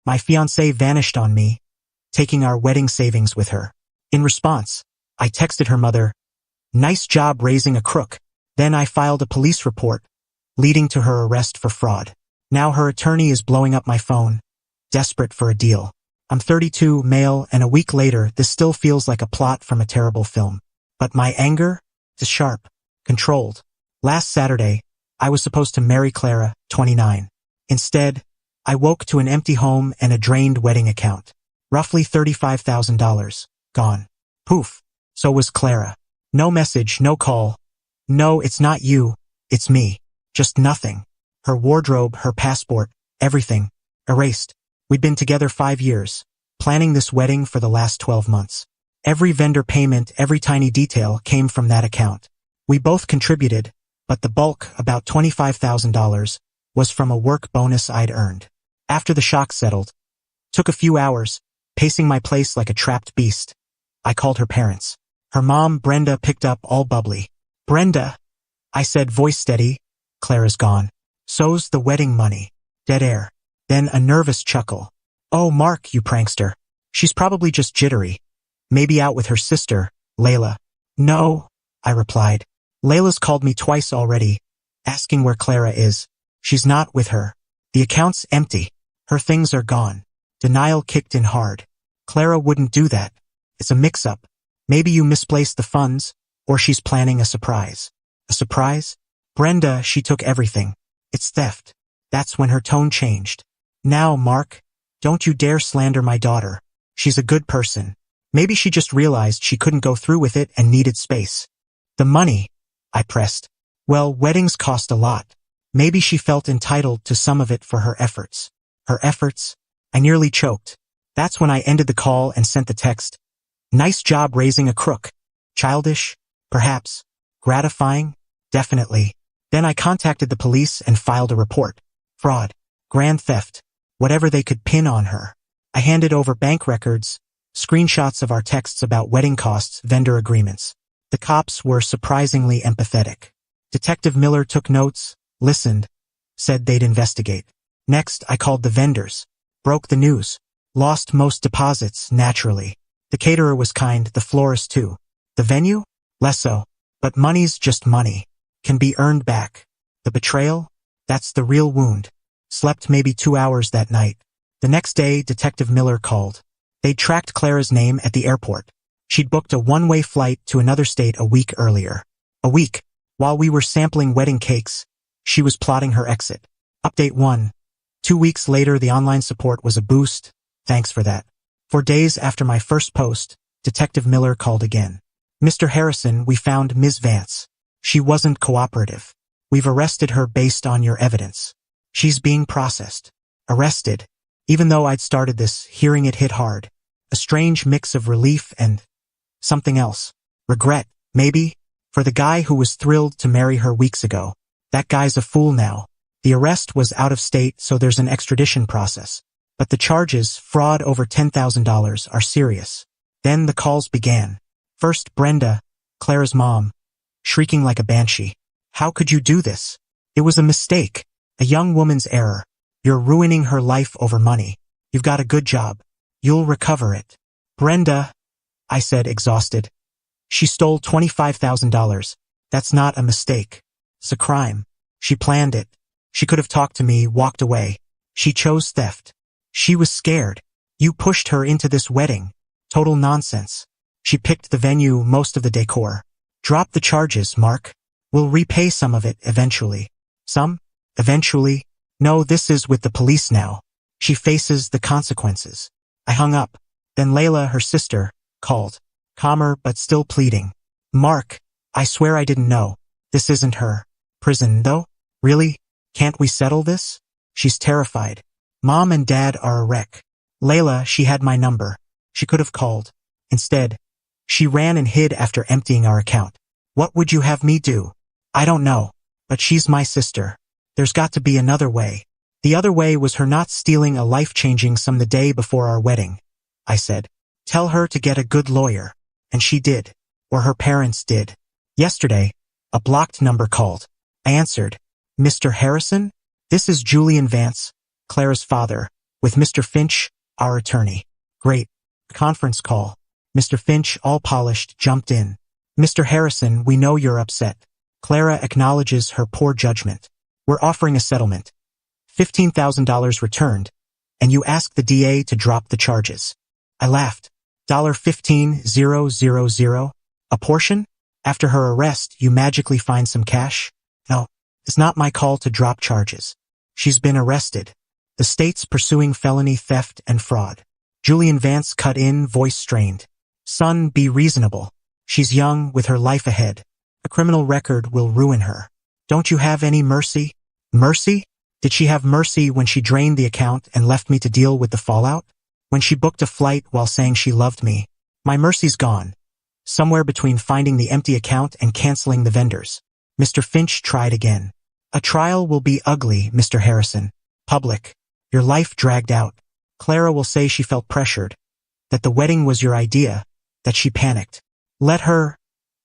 My fiancée vanished on me, taking our wedding savings with her. In response, I texted her mother, "Nice job raising a crook." Then I filed a police report, leading to her arrest for fraud. Now her attorney is blowing up my phone, desperate for a deal. I'm 32, male, and a week later, this still feels like a plot from a terrible film. But my anger is sharp, controlled. Last Saturday, I was supposed to marry Clara, 29. Instead, I woke to an empty home and a drained wedding account. Roughly $35,000. Gone. Poof. So was Clara. No message, no call. No, it's not you. It's me. Just nothing. Her wardrobe, her passport, everything. Erased. We'd been together 5 years, planning this wedding for the last 12 months. Every vendor payment, every tiny detail came from that account. We both contributed, but the bulk, about $25,000, was from a work bonus I'd earned. After the shock settled, took a few hours, pacing my place like a trapped beast, I called her parents. Her mom, Brenda, picked up all bubbly. "Brenda," I said, voice steady, "Clara's gone. So's the wedding money." Dead air. Then a nervous chuckle. "Oh, Mark, you prankster. She's probably just jittery. Maybe out with her sister, Layla." "No," I replied. "Layla's called me twice already, asking where Clara is. She's not with her. The account's empty. Her things are gone." Denial kicked in hard. "Clara wouldn't do that. It's a mix-up. Maybe you misplaced the funds, or she's planning a surprise." "A surprise?" "Brenda, she took everything. It's theft." That's when her tone changed. "Now, Mark, don't you dare slander my daughter. She's a good person. Maybe she just realized she couldn't go through with it and needed space." "The money," I pressed. "Well, weddings cost a lot. Maybe she felt entitled to some of it for her efforts." Her efforts? I nearly choked. That's when I ended the call and sent the text. "Nice job raising a crook." Childish? Perhaps. Gratifying? Definitely. Then I contacted the police and filed a report. Fraud. Grand theft. Whatever they could pin on her. I handed over bank records, screenshots of our texts about wedding costs, vendor agreements. The cops were surprisingly empathetic. Detective Miller took notes, listened, said they'd investigate. Next, I called the vendors. Broke the news. Lost most deposits, naturally. The caterer was kind, the florist too. The venue? Less so. But money's just money. Can be earned back. The betrayal? That's the real wound. Slept maybe 2 hours that night. The next day, Detective Miller called. They'd tracked Clara's name at the airport. She'd booked a one-way flight to another state a week earlier. A week. While we were sampling wedding cakes, she was plotting her exit. Update 1. 2 weeks later, the online support was a boost. Thanks for that. 4 days after my first post, Detective Miller called again. "Mr. Harrison, we found Ms. Vance. She wasn't cooperative. We've arrested her based on your evidence. She's being processed." Arrested. Even though I'd started this, hearing it hit hard. A strange mix of relief and something else. Regret, maybe, for the guy who was thrilled to marry her weeks ago. That guy's a fool now. The arrest was out of state, so there's an extradition process. But the charges, fraud over $10,000, are serious. Then the calls began. First, Brenda, Clara's mom, shrieking like a banshee. "How could you do this? It was a mistake. A young woman's error. You're ruining her life over money. You've got a good job. You'll recover it." "Brenda," I said, exhausted. "She stole $25,000. That's not a mistake. It's a crime. She planned it. She could have talked to me, walked away. She chose theft. She was scared. You pushed her into this wedding. Total nonsense. She picked the venue, most of the decor. Drop the charges, Mark. We'll repay some of it eventually." "Some? Eventually? No, this is with the police now. She faces the consequences." I hung up. Then Layla, her sister, called. Calmer but still pleading. "Mark, I swear I didn't know. This isn't her. Prison, though? Really? Can't we settle this?" She's terrified. Mom and Dad are a wreck. Layla, she had my number. She could have called. Instead, she ran and hid after emptying our account. What would you have me do? I don't know. But she's my sister. There's got to be another way. The other way was her not stealing a life-changing sum the day before our wedding. I said, "Tell her to get a good lawyer." And she did. Or her parents did. Yesterday, a blocked number called. I answered. "Mr. Harrison? This is Julian Vance, Clara's father. with Mr. Finch, our attorney. Great. Conference call. Mr. Finch, all polished, jumped in. Mr. Harrison, we know you're upset. Clara acknowledges her poor judgment. We're offering a settlement. $15,000 returned, and you ask the DA to drop the charges. I laughed. $15,000? A portion? After her arrest, you magically find some cash? No, it's not my call to drop charges. She's been arrested. The state's pursuing felony theft and fraud. Julian Vance cut in, voice strained. Son, be reasonable. She's young, with her life ahead. A criminal record will ruin her. Don't you have any mercy? Mercy? Did she have mercy when she drained the account and left me to deal with the fallout? When she booked a flight while saying she loved me? My mercy's gone. Somewhere between finding the empty account and canceling the vendors. Mr. Finch tried again. A trial will be ugly, Mr. Harrison. Public. Your life dragged out. Clara will say she felt pressured. That the wedding was your idea. That she panicked. Let her,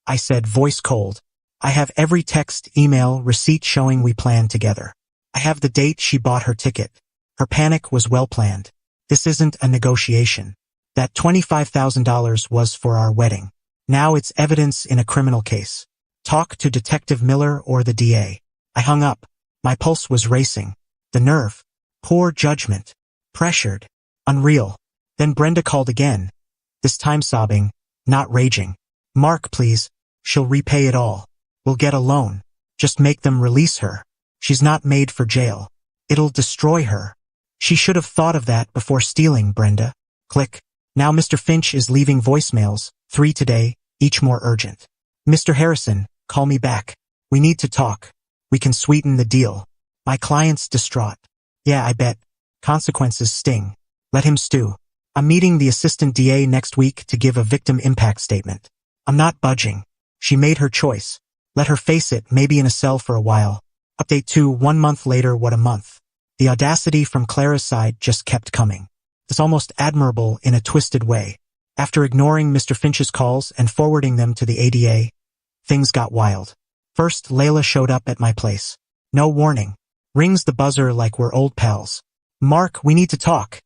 I said, voice cold. I have every text, email, receipt showing we planned together. I have the date she bought her ticket. Her panic was well planned. This isn't a negotiation. That $25,000 was for our wedding. Now it's evidence in a criminal case. Talk to Detective Miller or the DA. I hung up. My pulse was racing. The nerve. Poor judgment. Pressured. Unreal. Then Brenda called again. This time sobbing, not raging. Mark, please. She'll repay it all. We'll get a loan. Just make them release her. She's not made for jail. It'll destroy her. She should have thought of that before stealing, Brenda. Click. Now Mr. Finch is leaving voicemails, 3 today, each more urgent. Mr. Harrison, call me back. We need to talk. We can sweeten the deal. My client's distraught. Yeah, I bet. Consequences sting. Let him stew. I'm meeting the assistant DA next week to give a victim impact statement. I'm not budging. She made her choice. Let her face it, maybe in a cell for a while. Update 2, 1 month later, what a month. The audacity from Clara's side just kept coming. It's almost admirable in a twisted way. After ignoring Mr. Finch's calls and forwarding them to the ADA, things got wild. First, Layla showed up at my place. No warning. Rings the buzzer like we're old pals. Mark, we need to talk.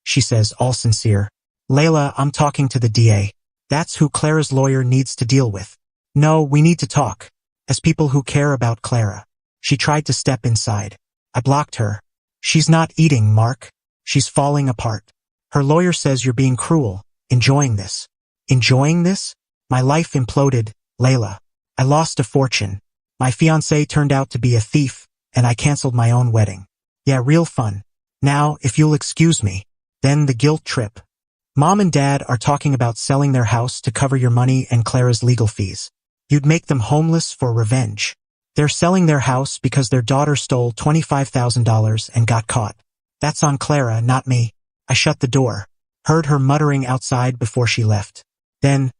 She says, all sincere. Layla, I'm talking to the DA. That's who Clara's lawyer needs to deal with. No, we need to talk. As people who care about Clara. She tried to step inside. I blocked her. She's not eating, Mark. She's falling apart. Her lawyer says you're being cruel. Enjoying this. Enjoying this? My life imploded, Layla. I lost a fortune. My fiancé turned out to be a thief, and I canceled my own wedding. Yeah, real fun. Now, if you'll excuse me. Then the guilt trip. Mom and Dad are talking about selling their house to cover your money and Clara's legal fees. You'd make them homeless for revenge. They're selling their house because their daughter stole $25,000 and got caught. That's on Clara, not me. I shut the door. Heard her muttering outside before she left. Then,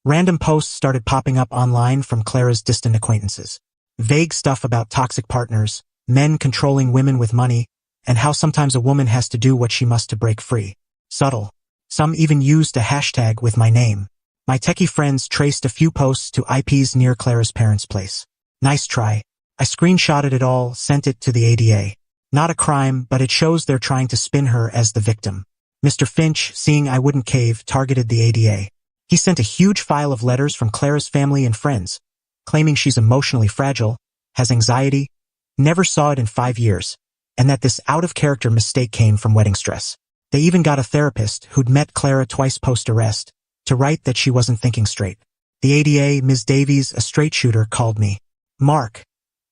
random posts started popping up online from Clara's distant acquaintances. Vague stuff about toxic partners, men controlling women with money, and how sometimes a woman has to do what she must to break free. Subtle. Some even used a hashtag with my name. My techie friends traced a few posts to IPs near Clara's parents' place. Nice try. I screenshotted it all, sent it to the ADA. Not a crime, but it shows they're trying to spin her as the victim. Mr. Finch, seeing I wouldn't cave, targeted the ADA. He sent a huge file of letters from Clara's family and friends, claiming she's emotionally fragile, has anxiety, never saw it in 5 years, and that this out-of-character mistake came from wedding stress. They even got a therapist who'd met Clara twice post-arrest to write that she wasn't thinking straight. The ADA, Ms. Davies, a straight shooter, called me. Mark,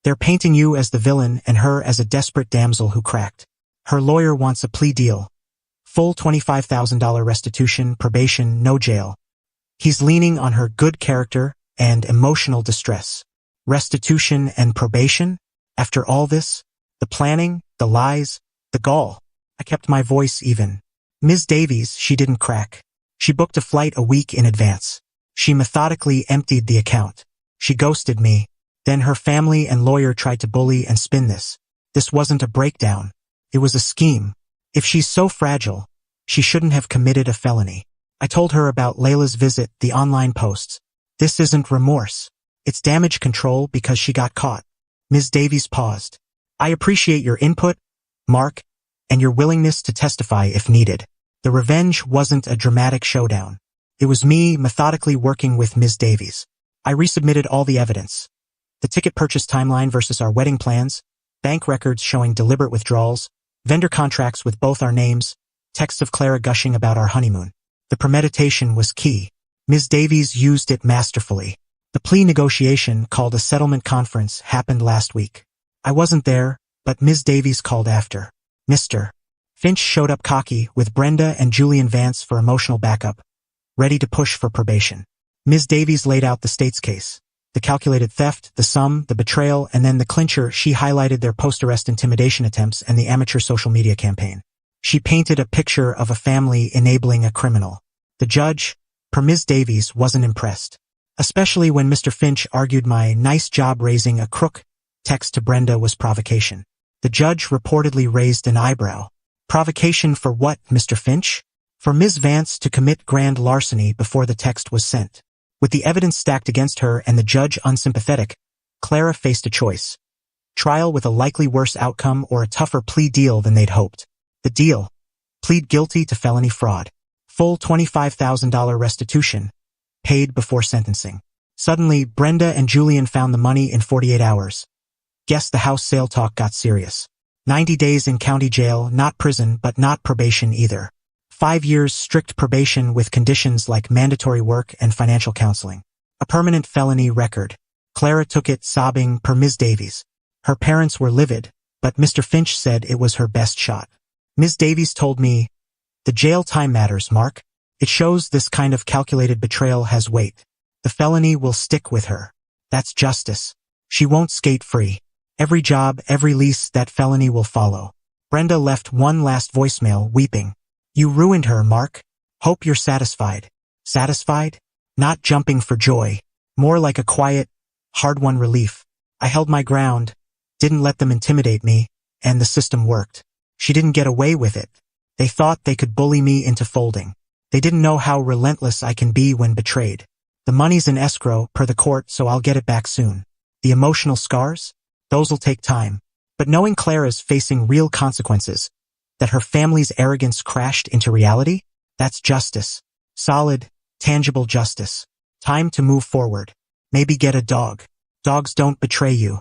they're painting you as the villain and her as a desperate damsel who cracked. Her lawyer wants a plea deal. Full $25,000 restitution, probation, no jail. He's leaning on her good character and emotional distress. Restitution and probation? After all this? The planning, the lies, the gall. I kept my voice even. Ms. Davies, she didn't crack. She booked a flight a week in advance. She methodically emptied the account. She ghosted me. Then her family and lawyer tried to bully and spin this. This wasn't a breakdown. It was a scheme. If she's so fragile, she shouldn't have committed a felony. I told her about Layla's visit, the online posts. This isn't remorse. It's damage control because she got caught. Ms. Davies paused. I appreciate your input, Mark. and your willingness to testify if needed. The revenge wasn't a dramatic showdown. It was me methodically working with Ms. Davies. I resubmitted all the evidence. The ticket purchase timeline versus our wedding plans, bank records showing deliberate withdrawals, vendor contracts with both our names, texts of Clara gushing about our honeymoon. The premeditation was key. Ms. Davies used it masterfully. The plea negotiation, called a settlement conference, happened last week. I wasn't there, but Ms. Davies called after. Mr. Finch showed up cocky with Brenda and Julian Vance for emotional backup, ready to push for probation. Ms. Davies laid out the state's case. The calculated theft, the sum, the betrayal, and then the clincher. She highlighted their post-arrest intimidation attempts and the amateur social media campaign. She painted a picture of a family enabling a criminal. The judge, per Ms. Davies, wasn't impressed. Especially when Mr. Finch argued my "nice job raising a crook" text to Brenda was provocation. The judge reportedly raised an eyebrow. Provocation for what, Mr. Finch? For Ms. Vance to commit grand larceny before the text was sent. With the evidence stacked against her and the judge unsympathetic, Clara faced a choice. Trial with a likely worse outcome or a tougher plea deal than they'd hoped. The deal: plead guilty to felony fraud. Full $25,000 restitution, paid before sentencing. Suddenly, Brenda and Julian found the money in 48 hours. Guess the house sale talk got serious. 90 days in county jail, not prison, but not probation either. 5 years strict probation with conditions like mandatory work and financial counseling. A permanent felony record. Clara took it sobbing, per Ms. Davies. Her parents were livid, but Mr. Finch said it was her best shot. Ms. Davies told me, "The jail time matters, Mark. It shows this kind of calculated betrayal has weight. The felony will stick with her. That's justice. She won't skate free. Every job, every lease, that felony will follow." Brenda left one last voicemail, weeping. "You ruined her, Mark. Hope you're satisfied." Satisfied? Not jumping for joy. More like a quiet, hard-won relief. I held my ground, didn't let them intimidate me, and the system worked. She didn't get away with it. They thought they could bully me into folding. They didn't know how relentless I can be when betrayed. The money's in escrow, per the court, so I'll get it back soon. The emotional scars? Those'll take time. But knowing Clara's facing real consequences, that her family's arrogance crashed into reality, that's justice. Solid, tangible justice. Time to move forward. Maybe get a dog. Dogs don't betray you.